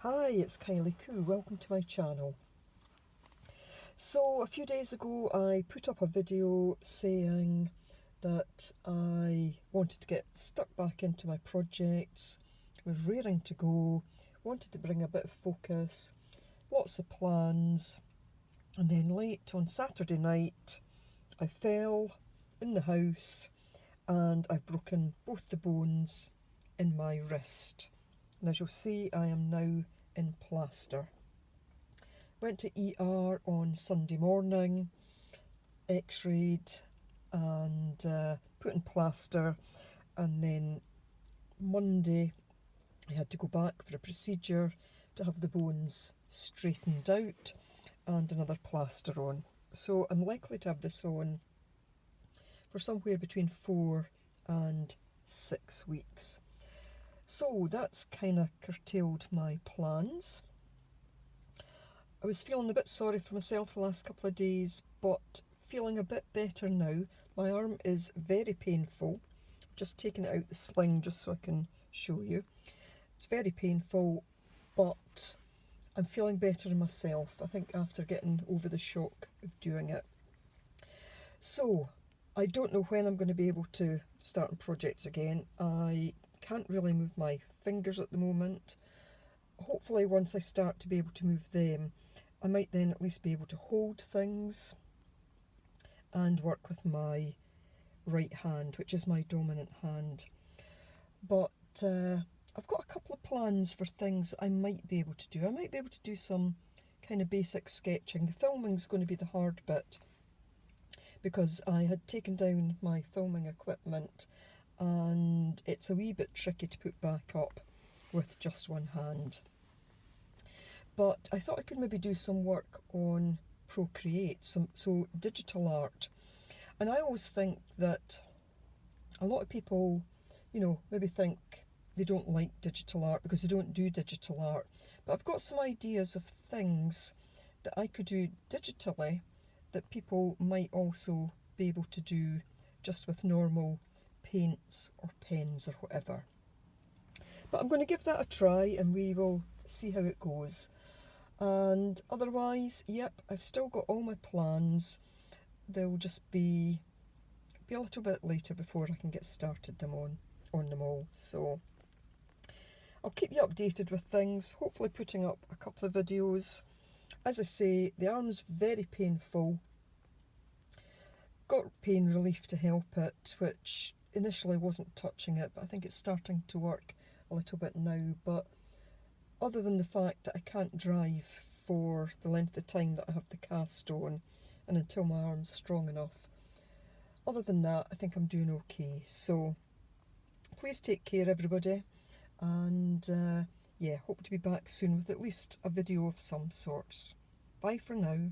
Hi, it's Kylie Coo. Welcome to my channel. So a few days ago I put up a video saying that I wanted to get stuck back into my projects, was raring to go, wanted to bring a bit of focus, lots of plans, and then late on Saturday night I fell in the house and I've broken both the bones in my wrist. And as you'll see, I am now in plaster. Went to ER on Sunday morning, x-rayed and put in plaster, and then Monday I had to go back for a procedure to have the bones straightened out and another plaster on. So I'm likely to have this on for somewhere between 4 and 6 weeks. So that's kind of curtailed my plans. I was feeling a bit sorry for myself the last couple of days, but feeling a bit better now. My arm is very painful. Just taking it out the sling just so I can show you. It's very painful, but I'm feeling better in myself, I think, after getting over the shock of doing it. So I don't know when I'm going to be able to start on projects again. I can't really move my fingers at the moment. Hopefully once I start to be able to move them, I might then at least be able to hold things and work with my right hand, which is my dominant hand. But I've got a couple of plans for things I might be able to do. I might be able to do some kind of basic sketching. The filming's going to be the hard bit, because I had taken down my filming equipment and it's a wee bit tricky to put back up with just one hand. But I thought I could maybe do some work on Procreate, so digital art. And I always think that a lot of people, maybe think they don't like digital art because they don't do digital art. But I've got some ideas of things that I could do digitally that people might also be able to do just with normal paints or pens or whatever. But I'm going to give that a try and we will see how it goes. And otherwise, yep, I've still got all my plans. They'll just be a little bit later before I can get started on them all. So I'll keep you updated with things, hopefully putting up a couple of videos. As I say, the arm's very painful. Got pain relief to help it, which initially wasn't touching it, but I think it's starting to work a little bit now. But other than the fact that I can't drive for the length of time that I have the cast on and until my arm's strong enough, other than that, I think I'm doing okay. So please take care, everybody, and yeah, hope to be back soon with at least a video of some sorts. Bye for now.